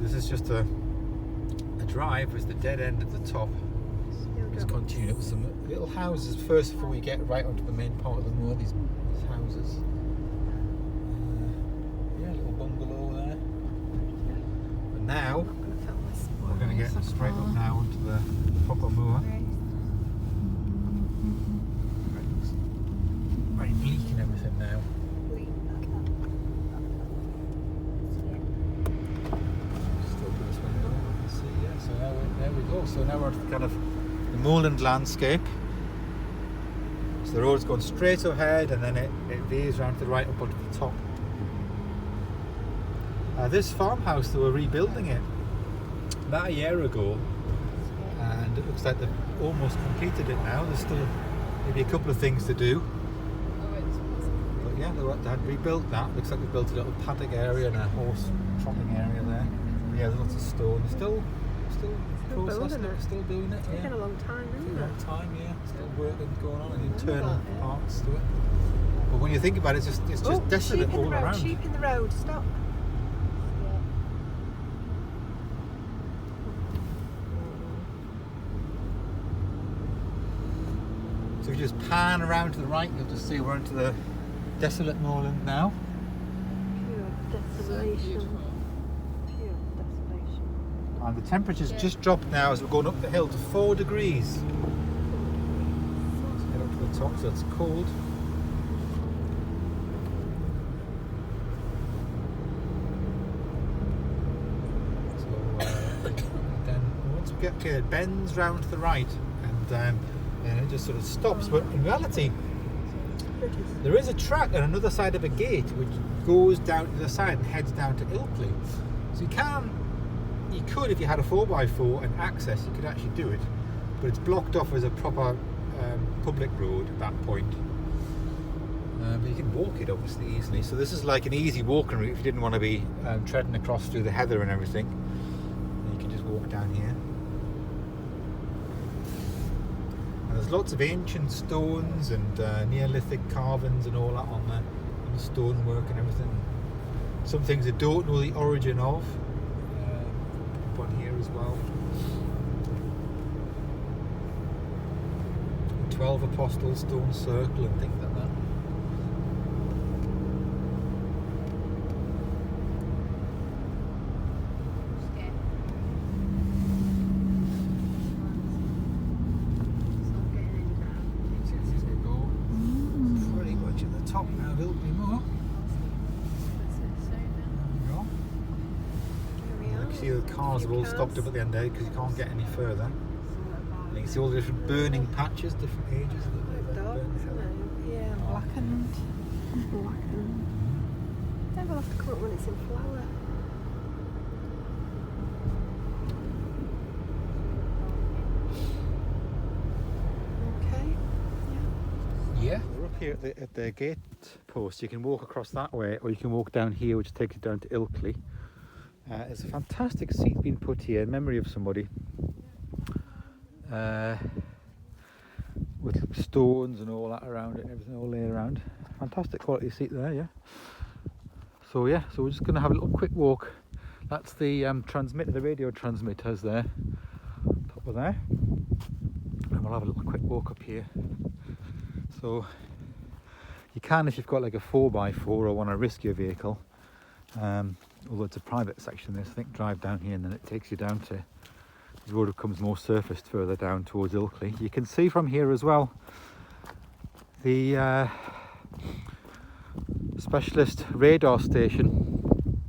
This is just a drive with the dead end at the top. Just continue up with some little houses first before we get right onto the main part of the moor. These houses. Yeah, a little bungalow there. And now we're going to get straight up now onto the proper moor. Very bleak and everything now. So now there we go. So now we're at kind of the moorland landscape. So the road's going straight ahead and then it veers around to the right up onto the top. This farmhouse, they were rebuilding it about a year ago, and it looks like they've almost completed it now. There's still maybe a couple of things to do. But yeah, they had rebuilt that. Looks like they built a little paddock area and a horse trotting area there. Yeah, there's lots of stone. Still processing it, still doing it. It's taken a long time, isn't it? A long time, yeah. Still working going on, and internal parts to it. But when you think about it, it's just desolate all around. Sheep in the road, stop. So if you just pan around to the right, you'll just see we're into the desolate moorland now. Pure desolation. And the temperature's just dropped now as we're going up the hill to 4 degrees. Let's get up to the top, so it's cold. So then once we get to it bends round to the right, and it just sort of stops. But in reality, there is a track on another side of a gate which goes down to the side and heads down to Ilkley. So you could, if you had a 4x4 and access, you could actually do it, but it's blocked off as a proper public road at that point. But you can walk it obviously easily. So this is like an easy walking route if you didn't want to be treading across through the heather and everything. You can just walk down here. And there's lots of ancient stones and Neolithic carvings and all that on there, and the stonework and everything. Some things I don't know the origin of. On here as well. 12 Apostles stone circle and things like that. Pretty much at the top now, there'll be more. See the cars have all stopped up at the end there because you can't get any further. And you can see all the different burning patches, different ages. Yeah, blackened. Then we'll have to come up when it's in flower. Okay. Yeah. We're up here at the gate post. You can walk across that way, or you can walk down here, which takes you down to Ilkley. There's a fantastic seat being put here in memory of somebody, with stones and all that around it and everything all laid around. Fantastic quality seat there, yeah. So we're just going to have a little quick walk. That's the transmitter, the radio transmitters there, top of there. And we'll have a little quick walk up here. So you can, if you've got like a 4x4 or want to risk your vehicle, although it's a private section, this I think drive down here and then it takes you down to the road becomes more surfaced further down towards Ilkley. You can see from here as well the specialist radar station,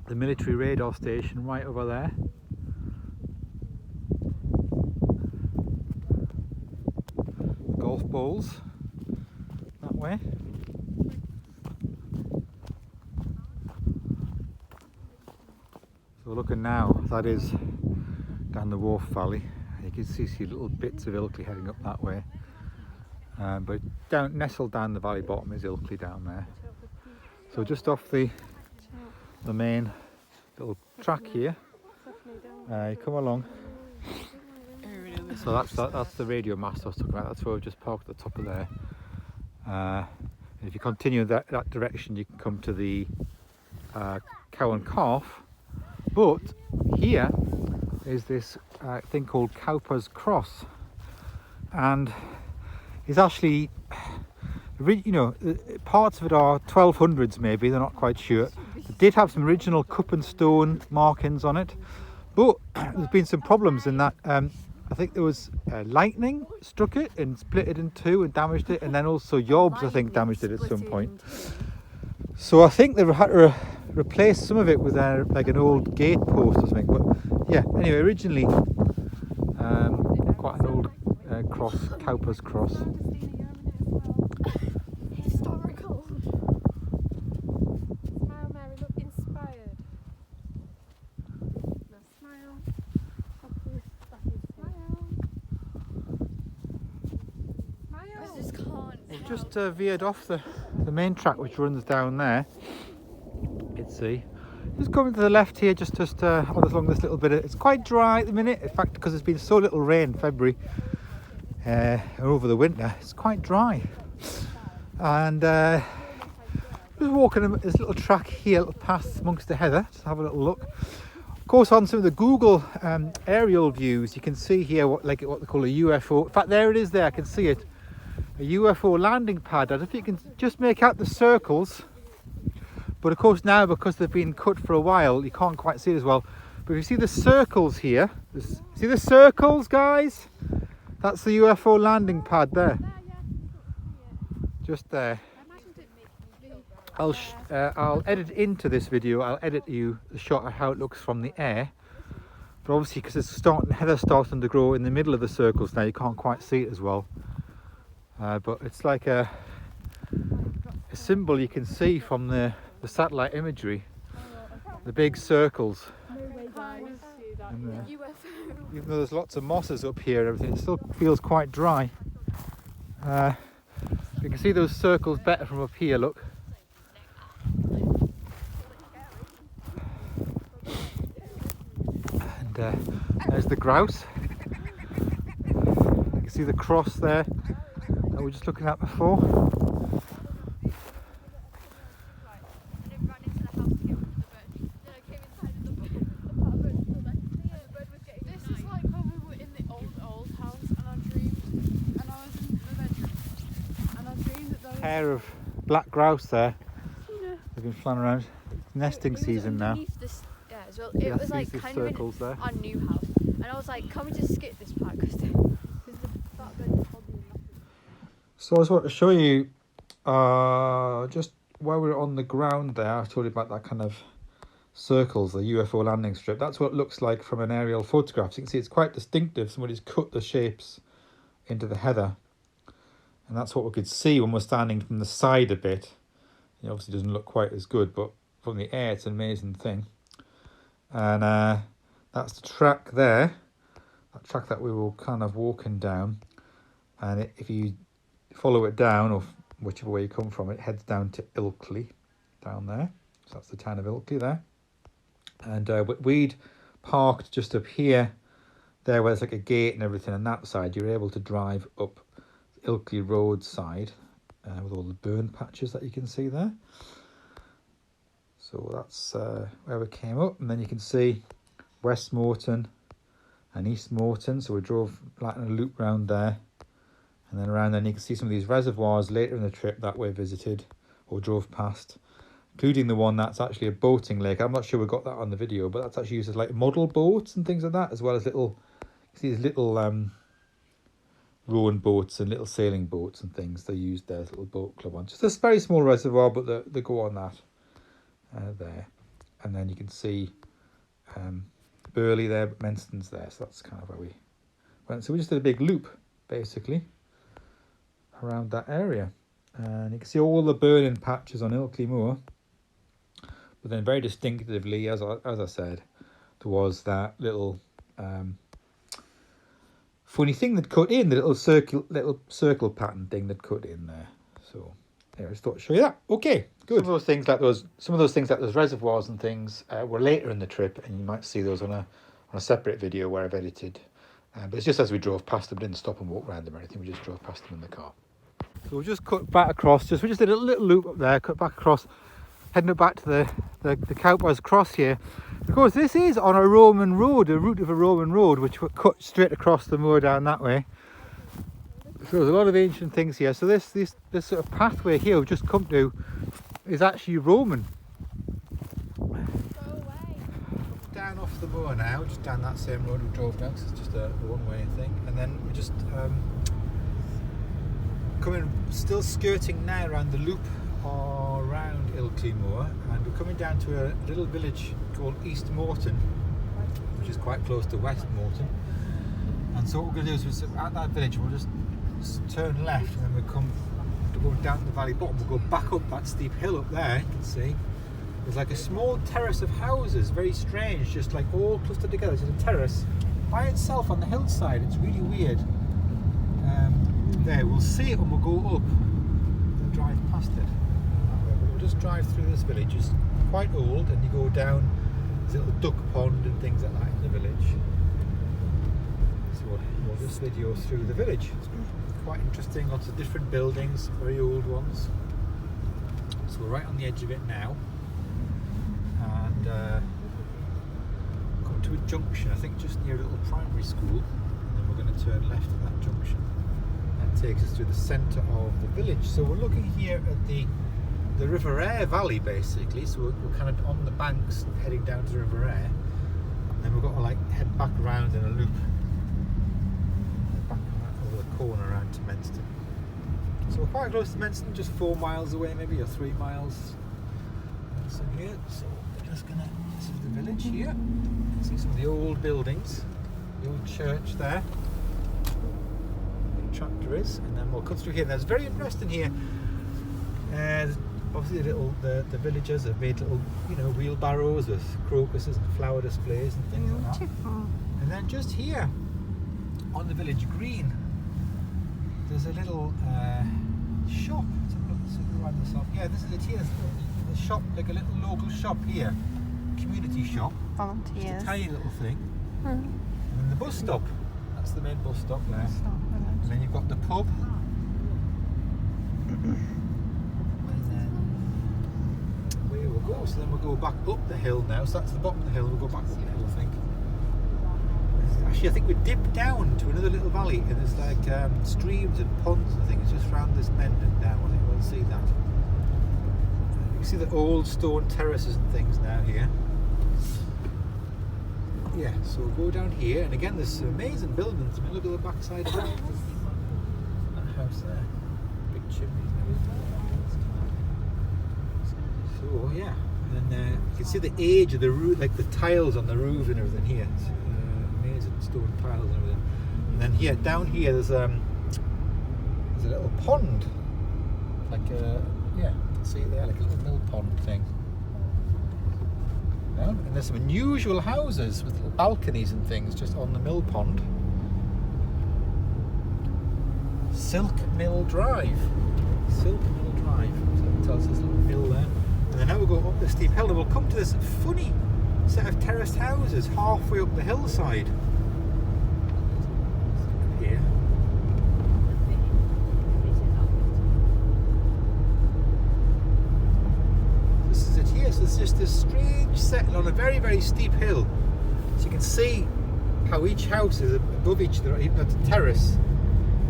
the military radar station right over there. Golf balls that way. So we're looking now, that is down the Wharf Valley. You can see little bits of Ilkley heading up that way. But nestled down the valley bottom is Ilkley down there. So just off the main little track here, you come along. So that's the radio mast I was talking about. That's where we've just parked at the top of there. And if you continue that direction, you can come to the Cow and Calf, But here is this thing called Cowper's Cross, and it's actually, you know, parts of it are 1200s maybe, they're not quite sure. It did have some original cup and stone markings on it, but there's been some problems in that. I think there was lightning struck it and split it in two and damaged it, and then also yobs I think damaged it at some point. So I think they've had to replace some of it with like an old gate post or something. But yeah, anyway, originally quite an old cross, Cowper's Cross. Historical. Smile, Mary, look inspired. Now smile. I just can't. We've just veered off the main track which runs down there. You can see. Just coming to the left here, just along this little bit. It's quite dry at the minute. In fact, because there's been so little rain in February over the winter, it's quite dry. And just walking this little track here, little path amongst the heather. Just have a little look. Of course, on some of the Google aerial views, you can see here what they call a UFO. In fact, there it is. There, I can see it. A UFO landing pad. I don't know if you can just make out the circles, but of course now, because they've been cut for a while, you can't quite see it as well. But if you see the circles here, see the circles, guys? That's the UFO landing pad there. Just there. I'll edit into this video. I'll edit you the shot of how it looks from the air. But obviously, because heather's starting to grow in the middle of the circles now, you can't quite see it as well. But it's like a symbol you can see from the satellite imagery, the big circles. And, even though there's lots of mosses up here and everything, it still feels quite dry. You can see those circles better from up here, look. And there's the grouse. You can see the cross there that we were just looking at before. This is like when we were in the old house and I dreamed, and I was in the bedroom and I dreamed that there was Pair of black grouse there. They've been flying around. It's nesting season now. Yeah, as well. It was like kind of in there. our new house, and I was like, "Can we just skip this part?" Because the that bed is probably nothing. So I just want to show you just while we're on the ground there. I told you about that kind of circles, the UFO landing strip. That's what it looks like from an aerial photograph. So you can see it's quite distinctive. Somebody's cut the shapes into the heather, and that's what we could see when we're standing from the side a bit. It obviously doesn't look quite as good, but from the air it's an amazing thing. And that's the track there, that track that we were kind of walking down. And if you follow it down, or whichever way you come from, it heads down to Ilkley down there. So that's the town of Ilkley there. And we'd parked just up here, there where there's like a gate and everything on that side. You're able to drive up Ilkley Road side with all the burn patches that you can see there. So that's where we came up, and then you can see West Morton and East Morton. So we drove like in a loop round there, and then around there, and you can see some of these reservoirs later in the trip that we visited or drove past, including the one that's actually a boating lake. I'm not sure we got that on the video, but that's actually used as like model boats and things like that, as well as little, you see these little rowing boats and little sailing boats and things. They used their little boat club on. Just a very small reservoir, but they go on that. There, and then you can see Burley there, but Menston's there, so that's kind of where we went. So we just did a big loop basically around that area, and you can see all the burning patches on Ilkley Moor, but then very distinctively, as I said, there was that little funny thing that cut in, the little circle pattern thing that cut in there. So yeah, I just thought I'd show you that. Okay, good. Some of those things like those reservoirs and things were later in the trip, and you might see those on a separate video where I've edited. But it's just as we drove past them, we didn't stop and walk around them or anything. We just drove past them in the car. So we just cut back across. We just did a little loop up there, cut back across, heading up back to the Cowper's Cross here. Of course, this is on a Roman road, a route of a Roman road, which would cut straight across the moor down that way. So there's a lot of ancient things here. So this sort of pathway here we've just come to is actually Roman. Go away. Down off the moor now, just down that same road we drove down, 'cause it's just a one-way thing. And then we're just coming, still skirting now around the loop around Ilkley Moor, and we're coming down to a little village called East Morton, which is quite close to West Morton. And so what we're going to do is at that village we'll just turn left, and then we'll come to go down to the valley bottom. We'll go back up that steep hill up there. You can see there's like a small terrace of houses, very strange, just like all clustered together. It's a terrace by itself on the hillside. It's really weird. There, we'll see it when we'll go up. We'll drive past it. We'll just drive through this village. It's quite old, and you go down. There's a little duck pond and things like that in the village. So we'll just video through the village. It's quite interesting. Lots of different buildings, very old ones. So we're right on the edge of it now, and come to a junction. I think just near a little primary school, and then we're going to turn left at that junction. Takes us to the centre of the village. So we're looking here at the River Aire valley basically. So we're kind of on the banks heading down to the River Aire, and then we've got to like head back around in a loop, back over the corner around to Menston. So we're quite close to Menston, just 4 miles away maybe, or 3 miles. So here, so we're just gonna, this is the village here. You can see some of the old buildings, the old church there. Tractor is, and then we'll cut through here. That's very interesting here. Obviously the villagers have made little, you know, wheelbarrows with crocuses and flower displays and things like that. And then just here on the village green there's a little shop. Yeah, this is it here. There's a shop, like a little local shop here, community shop. Volunteers. Just a tiny little thing. And then the bus stop. That's the main bus stop there. And then you've got the pub. And then away we'll go. So then we'll go back up the hill now. So that's the bottom of the hill. We'll go back up the hill, I think. Actually, I think we dip down to another little valley, and there's like streams and ponds and things just round this bend and down. I think we'll see that. You can see the old stone terraces and things now here. Yeah, so we'll go down here, and again there's some amazing buildings. I mean, look at the backside of that house there. Big chimneys and everything. So yeah, and then you can see the age of the roof, like the tiles on the roof and everything here. It's, amazing stone tiles and everything. And then here, down here, there's a little pond, like yeah, you can see it there, like a little mill pond thing. And there's some unusual houses with little balconies and things just on the mill pond. Silk Mill Drive. Silk Mill Drive. So it tells us this little mill there. And then now we'll go up the steep hill and we'll come to this funny set of terraced houses halfway up the hillside. Here. This is it here. So there's just this strange setting on a very, very steep hill. So you can see how each house is above each other, even at the terrace,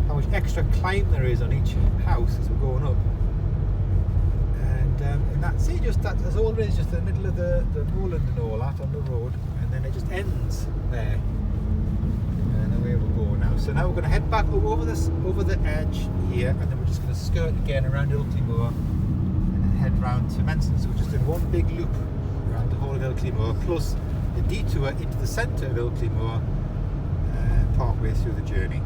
how much extra climb there is on each house as we're going up. And that's it, just that's all there is, just in the middle of the moorland and all that on the road, and then it just ends there. And away we'll go now. So now we're going to head back over the edge here, and then we're just going to skirt again around Ilkley Moor and then head round to Menston. So we're just in one big loop around the whole of Ilkley Moor, plus a detour into the centre of Ilkley Moor, partway through the journey.